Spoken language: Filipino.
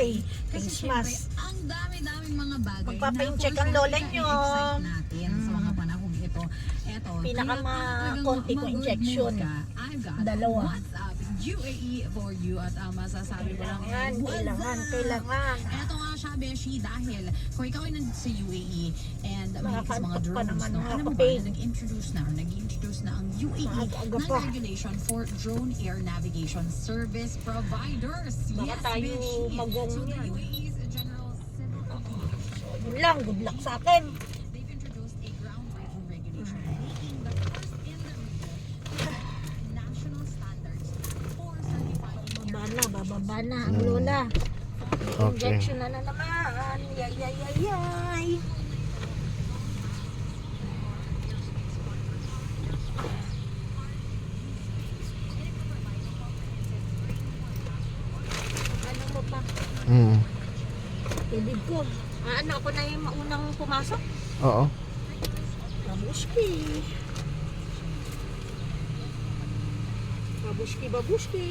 Ay, Kasi face syempre, mask. ang dami-daming mga bagay Magpapa-incheck na ang lola for sure nyo. i-excite natin sa mga panahong ito. Eto, Pinaka-konti kong injection. I've got Dalawa. What's Up UAE for you. At masasabi ko lang, Kailangan. Eto nga siya, Beshi, dahil kung ikaw ay nandito sa UAE and may sa mga Nakakantok pa drones, naman, no, mga alam mo ba kapatid. na nag-introduce na ang UAE Maaga ng pa. regulation for drone air navigation service providers. Baka Yes, tayo Beshi. magano So the yan. UAE's General Civil Aviation Yun lang, good luck sa akin. they've introduced a groundbreaking regulation making the first in the region national standards for certifying Bababa na ang lola. Okay. Injection na naman. Yay. Ano mo pa? Tubig ko. Ano ako na yung maunang pumasok? Oo. Babushki. Babushki.